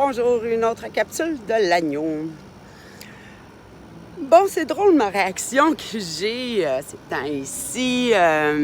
Bonjour, une autre capsule de l'agneau. Bon, c'est drôle ma réaction que j'ai ces temps-ci. À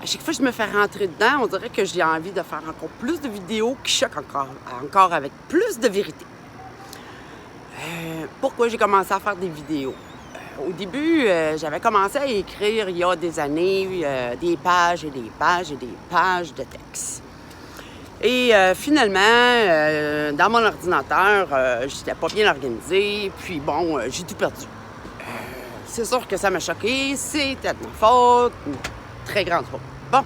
chaque fois que je me fais rentrer dedans, on dirait que j'ai envie de faire encore plus de vidéos qui choquent encore avec plus de vérité. Pourquoi j'ai commencé à faire des vidéos? Au début, j'avais commencé à écrire il y a des années des pages et des pages et des pages de texte. Et finalement, dans mon ordinateur, j'étais pas bien organisée, puis bon, j'ai tout perdu. C'est sûr que ça m'a choqué, c'était de ma faute, une très grande faute. Bon.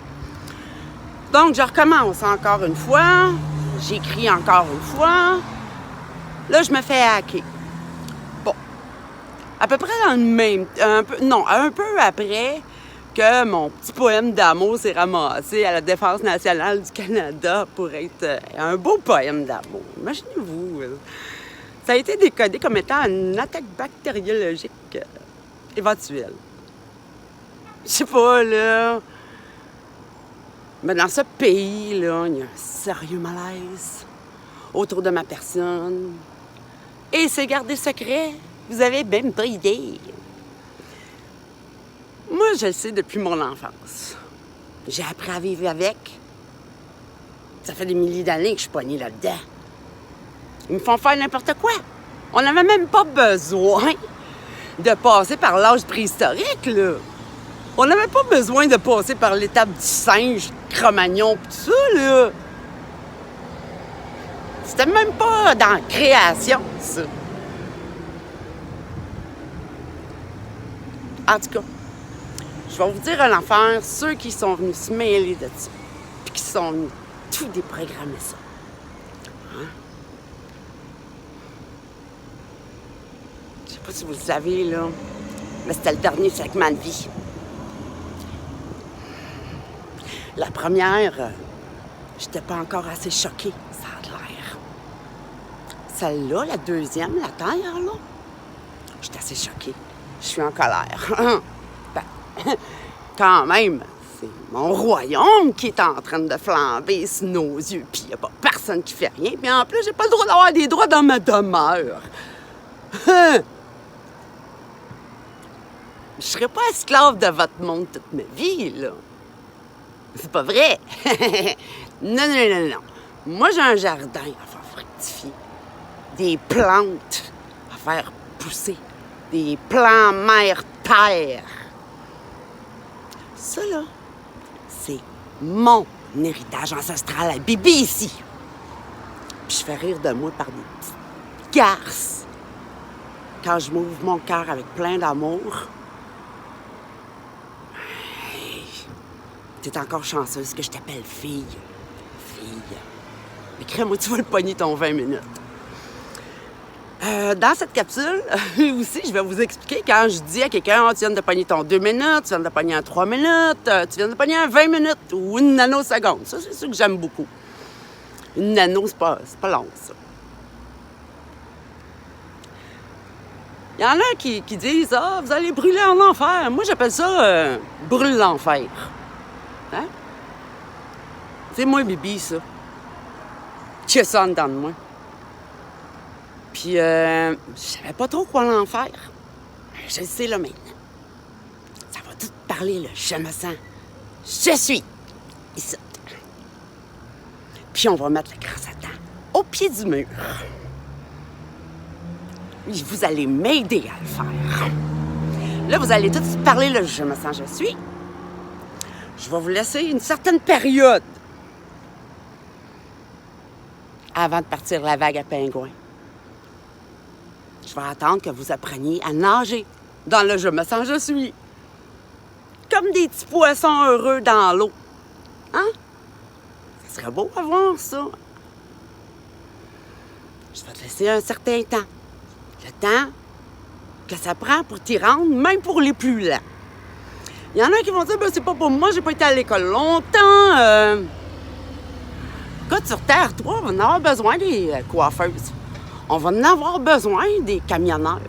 Donc, je recommence encore une fois, j'écris encore une fois. Là, je me fais hacker. Bon. À peu près dans le même... un peu après que mon petit poème d'amour s'est ramassé à la Défense nationale du Canada pour être un beau poème d'amour. Imaginez-vous, ça a été décodé comme étant une attaque bactériologique éventuelle. Je sais pas, là... Mais dans ce pays, là, il y a un sérieux malaise autour de ma personne. Et c'est gardé secret. Vous avez même pas idée. Moi, je le sais depuis mon enfance. J'ai appris à vivre avec. Ça fait des milliers d'années que je suis poignée là-dedans. Ils me font faire n'importe quoi. On n'avait même pas besoin de passer par l'âge préhistorique, là. On n'avait pas besoin de passer par l'étape du singe, Cro-Magnon, pis tout ça, là. C'était même pas dans la création, ça. En tout cas, je vais vous dire un affaire, ceux qui sont venus se mêler de ça, puis qui sont venus tout déprogrammer ça. Hein? Je sais pas si vous le savez, là, mais c'était le dernier segment de vie. La première, j'étais pas encore assez choquée, ça a l'air. Celle-là, la deuxième, la terre, là, j'étais assez choquée. Je suis en colère. Ben, quand même, c'est mon royaume qui est en train de flamber sous nos yeux, puis il n'y a pas personne qui fait rien. Puis en plus, j'ai pas le droit d'avoir des droits dans ma demeure. Je serai pas esclave de votre monde toute ma vie, là. C'est pas vrai. Non. Moi, j'ai un jardin à faire fructifier, des plantes à faire pousser, des plants mère-terre. Ça, là, c'est mon héritage ancestral à Bibi ici. Puis je fais rire de moi par des petites garces. Quand je m'ouvre mon cœur avec plein d'amour, t'es encore chanceuse que je t'appelle fille. Fille. Mais crée-moi, tu vas le pogner ton 20 minutes. Dans cette capsule, aussi, je vais vous expliquer quand je dis à quelqu'un, tu viens de pogner ton 2 minutes, tu viens de pogner un 3 minutes, tu viens de pogner un 20 minutes ou une nanoseconde. Ça, c'est ça que j'aime beaucoup. Une nano, c'est pas long, ça. Il y en a qui disent, vous allez brûler en enfer. Moi, j'appelle ça brûle l'enfer. Hein? C'est moi, Bibi, ça. Qui a ça en dedans de moi. Puis, je savais pas trop quoi en faire. Je le sais là maintenant. Ça va tout parler, là. Je me sens. Je suis ici. Puis, on va mettre le grand Satan au pied du mur. Vous allez m'aider à le faire. Là, vous allez tous parler, là. Je me sens, je suis. Je vais vous laisser une certaine période avant de partir la vague à pingouins. Je vais attendre que vous appreniez à nager dans le je me sens, je suis. Comme des petits poissons heureux dans l'eau. Hein? Ça serait beau à voir, ça. Je vais te laisser un certain temps. Le temps que ça prend pour t'y rendre, même pour les plus lents. Il y en a qui vont dire, c'est pas pour moi, j'ai pas été à l'école longtemps. Écoute, sur Terre, toi, on va en avoir besoin des coiffeuses. On va en avoir besoin des camionneurs.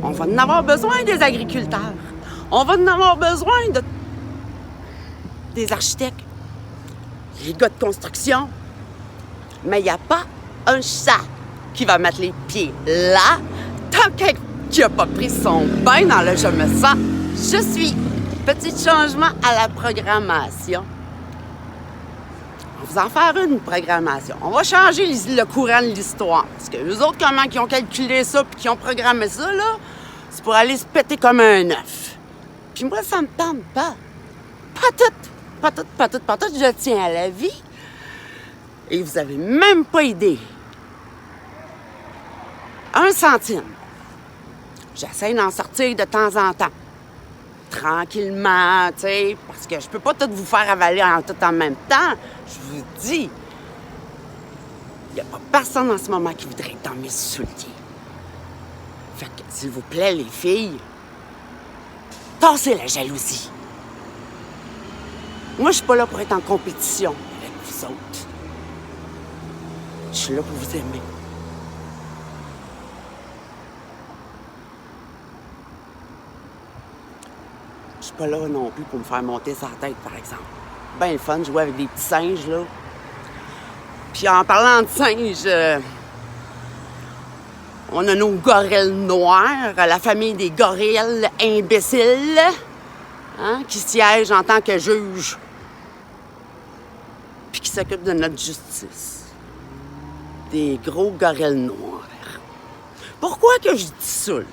On va en avoir besoin des agriculteurs. On va en avoir besoin des architectes, les gars de construction, Mais il n'y a pas un chat qui va mettre les pieds là tant qu'il n'a pas pris son bain dans le « je me sens, je suis ». Petit changement à la programmation. On va vous en faire une programmation. On va changer le courant de l'histoire. Parce que les autres, comment ils ont calculé ça puis qui ont programmé ça, là, c'est pour aller se péter comme un œuf. Puis moi, ça me tente pas. Pas tout. Je tiens à la vie. Et vous avez même pas idée. 1 centime. J'essaie d'en sortir de temps en temps. Tranquillement, tu sais, parce que je peux pas tout vous faire avaler tout en même temps. Je vous dis, il n'y a pas personne en ce moment qui voudrait être dans mes souliers. Fait que, s'il vous plaît, les filles, tassez la jalousie. Moi, je suis pas là pour être en compétition avec vous autres. Je suis là pour vous aimer. Je suis pas là non plus pour me faire monter sa tête, par exemple. Ben le fun, jouer avec des petits singes, là. Puis en parlant de singes, on a nos gorilles noirs, la famille des gorilles imbéciles, hein, qui siègent en tant que juge, puis qui s'occupent de notre justice. Des gros gorilles noirs. Pourquoi que je dis ça, là?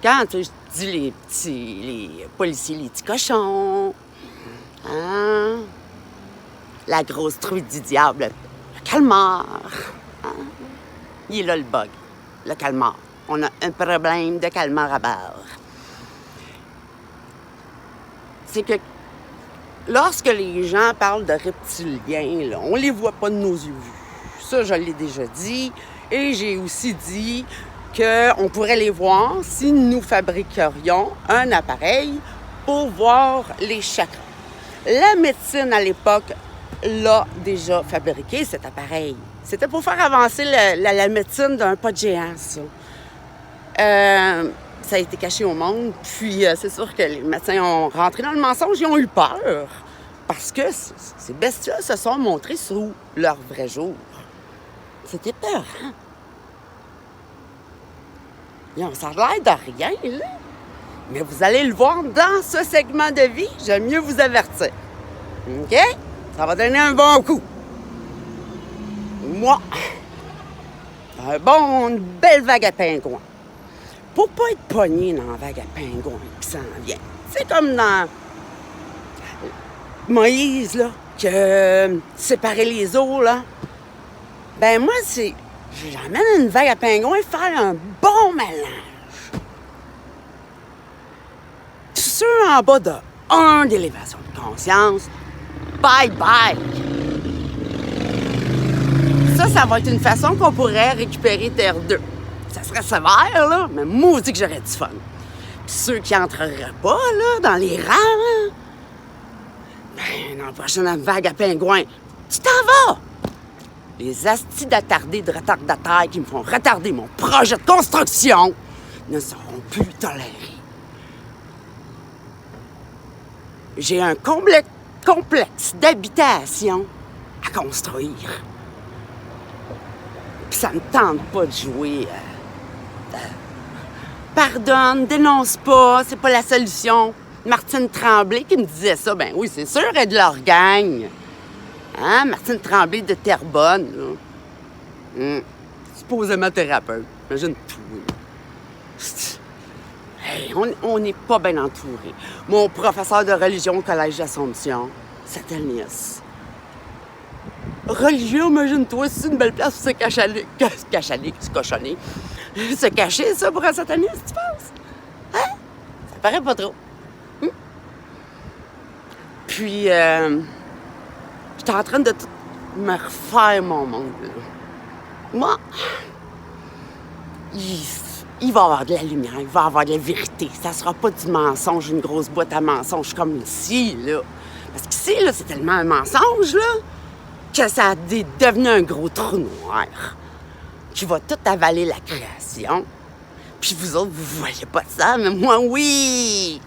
Quand je dis les policiers, les petits cochons, hein? La grosse truite du diable, le calmar, hein? Il est là le bug, le calmar. On a un problème de calmar à bord. C'est que lorsque les gens parlent de reptiliens, là, on les voit pas de nos yeux vus. Ça, je l'ai déjà dit. Et j'ai aussi dit qu'on pourrait les voir si nous fabriquerions un appareil pour voir les chakras. La médecine, à l'époque, l'a déjà fabriqué, cet appareil. C'était pour faire avancer la médecine d'un pas de géant, ça. Ça a été caché au monde, puis c'est sûr que les médecins ont rentré dans le mensonge, ils ont eu peur. Parce que ces bestiaux se sont montrés sous leur vrai jour. C'était peur, hein? Ça a l'air de rien, là. Mais vous allez le voir dans ce segment de vie, j'aime mieux vous avertir. OK? Ça va donner un bon coup. Moi, une belle vague à pingouins. Pour pas être pogné dans la vague à pingouins qui s'en vient. C'est comme dans Moïse, là, que séparer les eaux, là. Ben moi, j'emmène une vague à pingouins faire un bon mélange. Ceux en bas de 1 d'élévation de conscience, bye-bye. Ça va être une façon qu'on pourrait récupérer Terre 2. Ça serait sévère, là, mais maudit que j'aurais du fun. Puis ceux qui entreraient pas, là, dans les rangs, là, ben, dans la prochaine vague à pingouins, tu t'en vas! Les astis d'attardés de retardataires qui me font retarder mon projet de construction ne seront plus tolérés. J'ai un complexe d'habitation à construire. Puis ça me tente pas de jouer. Pardonne, dénonce pas, c'est pas la solution. Martine Tremblay qui me disait ça, ben oui, c'est sûr, elle est de leur gang. Hein? Martine Tremblay de Terrebonne, là. Supposément thérapeute. Imagine tout. Hey, on n'est pas bien entouré. Mon professeur de religion au Collège d'Assomption, Satanias. Religieux, imagine-toi, c'est une belle place pour se cochonner. Se cacher, ça, pour un sataniste, tu penses? Hein? Ça paraît pas trop. Puis, j'étais en train de tout me refaire mon monde, là. Moi, il va y avoir de la lumière, il va y avoir de la vérité. Ça sera pas du mensonge, une grosse boîte à mensonges comme ici, là. Parce qu'ici, là, c'est tellement un mensonge, là, que ça a devenu un gros trou noir qui va tout avaler la création. Puis vous autres, vous voyez pas ça, mais moi, oui!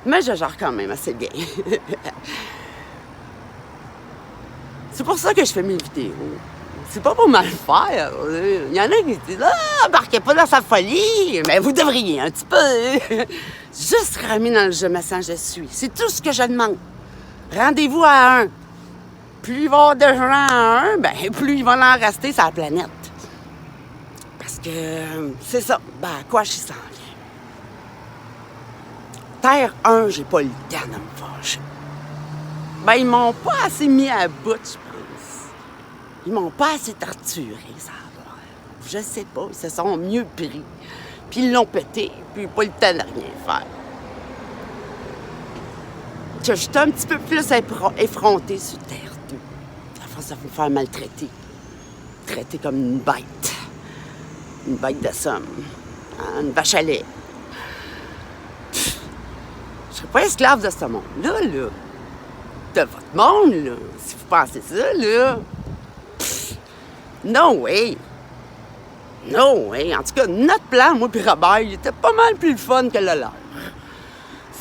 Mais je gère quand même assez bien. C'est pour ça que je fais mes vidéos. C'est pas pour mal faire. Il y en a qui disent « Ah, embarquez pas dans sa folie! » Mais vous devriez un petit peu. Juste ramer dans le « je me sens, je suis ». C'est tout ce que je demande. Rendez-vous à un. Plus il va y avoir de gens à un, ben plus il va en rester sur la planète. Parce que c'est ça. Ben, à quoi je s'en vient? Terre 1, j'ai pas le temps de me fâcher. Ben, ils m'ont pas assez mis à bout, je pense. Ils m'ont pas assez torturé, ça va. Je sais pas, ils se sont mieux pris. Puis ils l'ont pété, puis pas le temps de rien faire. Que j'étais un petit peu plus effrontée sur Terre 2. À force de me faire maltraiter. Traiter comme une bête. Une bête de somme. Hein, une vache à lait. Je serais pas esclave de ce monde-là, là. De votre monde, là. Si vous pensez ça, là. No way. No way. En tout cas, notre plan, moi puis Robert, il était pas mal plus le fun que le leur.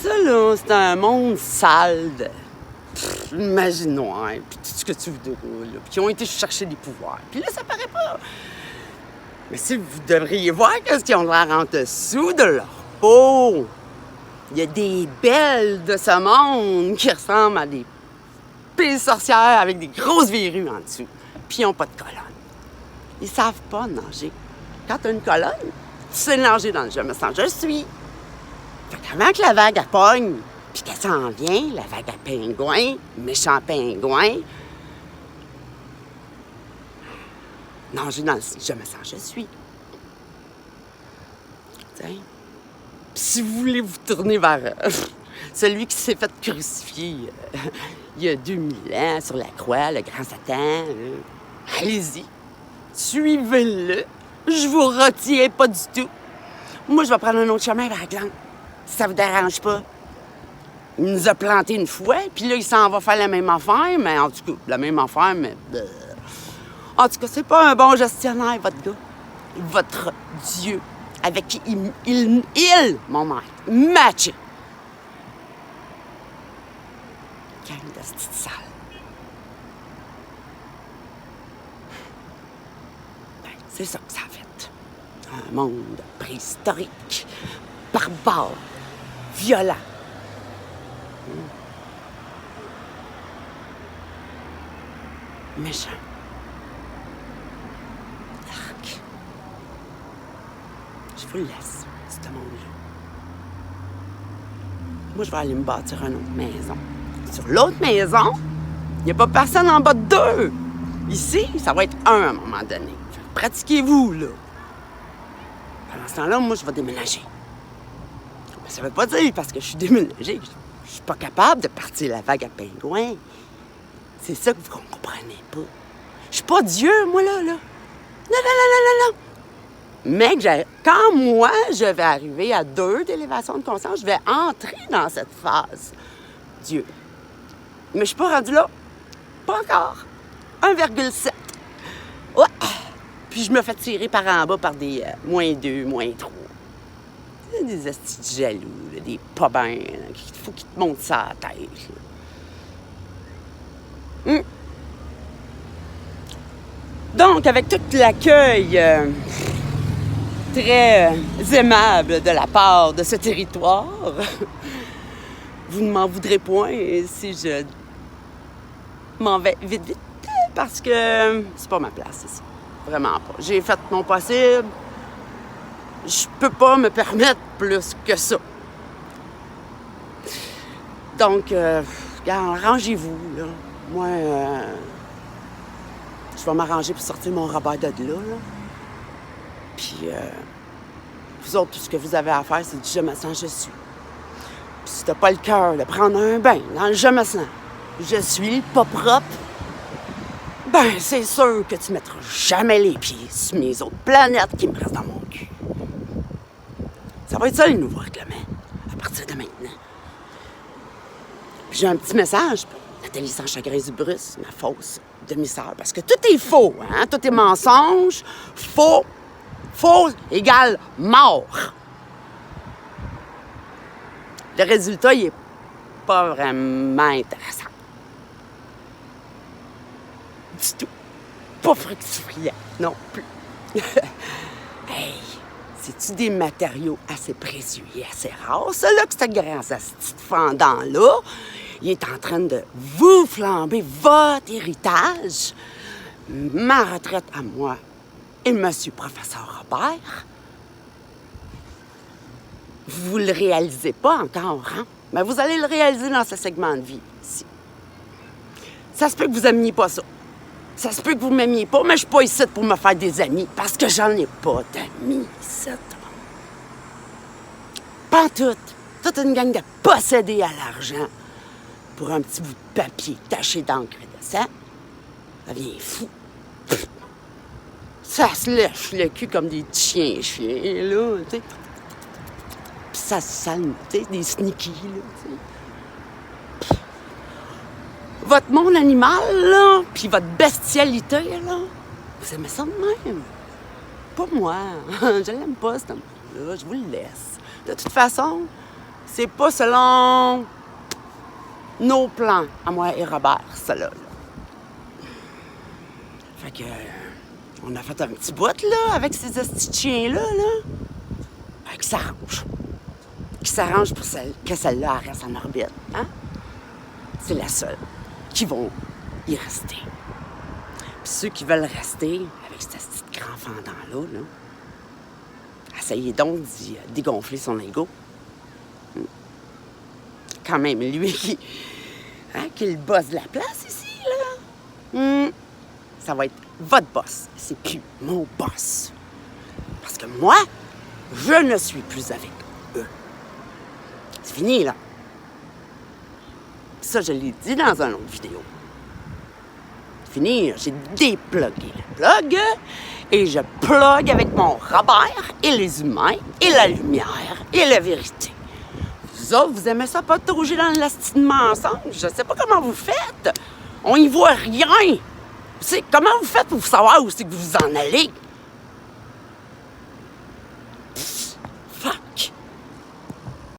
Ça, là, c'est un monde sale de magie noire, puis tout ce que tu voudras, là, puis qui ont été chercher des pouvoirs. Puis là, ça paraît pas. Mais si vous devriez voir qu'est-ce qu'ils ont l'air en dessous de leur peau. Il y a des belles de ce monde qui ressemblent à des pires sorcières avec des grosses verrues en dessous. Puis ils n'ont pas de colonne. Ils savent pas nager. Quand tu as une colonne, tu sais nager dans le je me sens, je suis. Fait qu'avant que la vague elle pogne, puis qu'elle s'en vient, la vague à pingouin, méchant pingouin, nager dans le je me sens, je suis. Tiens. Puis si vous voulez vous tourner vers celui qui s'est fait crucifier il y a 2000 ans sur la croix, le grand Satan, allez-y, suivez-le. Je vous retiens pas du tout. Moi, je vais prendre un autre chemin vers la glande. Si ça vous dérange pas. Il nous a planté une fois, puis là, il s'en va faire la même affaire, mais en tout cas, la même affaire, mais... En tout cas, c'est pas un bon gestionnaire, votre gars. Votre Dieu, avec qui il mon maître, matché. Gang de petite sale. Ben, c'est ça que ça a fait. Un monde préhistorique, barbare, violent. Méchant. Arc. Je vous le laisse, ce monde-là. Moi, je vais aller me bâtir une autre maison. Sur l'autre maison, il n'y a pas personne en bas de 2. Ici, ça va être 1 à un moment donné. Pratiquez-vous, là. Pendant ce temps-là, moi, je vais déménager. Mais ça veut pas dire parce que je suis déménagée. Je suis pas capable de partir la vague à pingouins. C'est ça que vous comprenez pas. Je suis pas Dieu, moi, là. Non, non, non, non, non, non. Mais quand moi, je vais arriver à 2 d'élévation de conscience, je vais entrer dans cette phase. Dieu. Mais je suis pas rendue là. Pas encore. 1,7. Ouais. Puis je me fais tirer par en bas par des -2, -3. Des astis de jaloux, là, des pas bien, qu'il faut qu'ils te montent ça à la tête. Donc, avec tout l'accueil très aimable de la part de ce territoire, vous ne m'en voudrez point si je m'en vais vite, vite, parce que c'est pas ma place ici. Vraiment pas. J'ai fait mon possible. Je peux pas me permettre plus que ça. Donc, arrangez-vous, là. Moi, je vais m'arranger pour sortir mon Robert de là. Puis, vous autres, tout ce que vous avez à faire, c'est du je me sens, je suis. Puis si t'as pas le cœur de prendre un bain dans le je me sens, je suis pas propre, ben, c'est sûr que tu mettras jamais les pieds sur mes autres planètes qui me restent dans mon cul. Ça va être ça, les nouveaux règlements, à partir de maintenant. Puis j'ai un petit message pour Nathalie sans chagrin Zubrus, ma fausse demi-sœur, parce que tout est faux, hein? Tout est mensonge, faux, faux égale mort. Le résultat, il est pas vraiment intéressant. du tout. Pas fructifiant non plus. Hey, c'est-tu des matériaux assez précieux et assez rares, ça, là, que ce grand asti de fendant-là, il est en train de vous flamber votre héritage? Ma retraite à moi et monsieur professeur Robert? Vous le réalisez pas encore, hein? Mais vous allez le réaliser dans ce segment de vie, ici. Ça se peut que vous aimiez pas ça. Ça se peut que vous m'aimiez pas, mais je suis pas ici pour me faire des amis, parce que j'en ai pas d'amis ici. Pas toutes. Toute une gang de possédés à l'argent pour un petit bout de papier taché d'encre et de sang. Ça devient fou. Ça se lèche le cul comme des chiens, là, tu sais. Puis ça se sale, tu sais, des sneakies, là, tu sais. Votre monde animal, là, puis votre bestialité, là, vous aimez ça de même. Pas moi. Je l'aime pas, cet homme-là. Je vous le laisse. De toute façon, c'est pas selon nos plans, à moi et Robert, ça, là. Fait que, on a fait un petit bout, là, avec ces petits chiens-là, là. Qui s'arrangent. Qui s'arrangent pour que celle-là reste en orbite, hein? C'est la seule qui vont y rester. Puis ceux qui veulent rester avec ce petit grand fendant-là, là, essayez donc d'y dégonfler son ego. Quand même, lui qui est le boss de la place ici, là. Ça va être votre boss. C'est plus mon boss. Parce que moi, je ne suis plus avec eux. C'est fini, là. Ça, je l'ai dit dans une autre vidéo. Fini, j'ai déplugué le plug et je plug avec mon Robert et les humains et la lumière et la vérité. Vous autres, vous aimez ça pas toucher dans l'asti de mensonge? Je sais pas comment vous faites. On y voit rien. Comment vous faites pour savoir où c'est que vous en allez?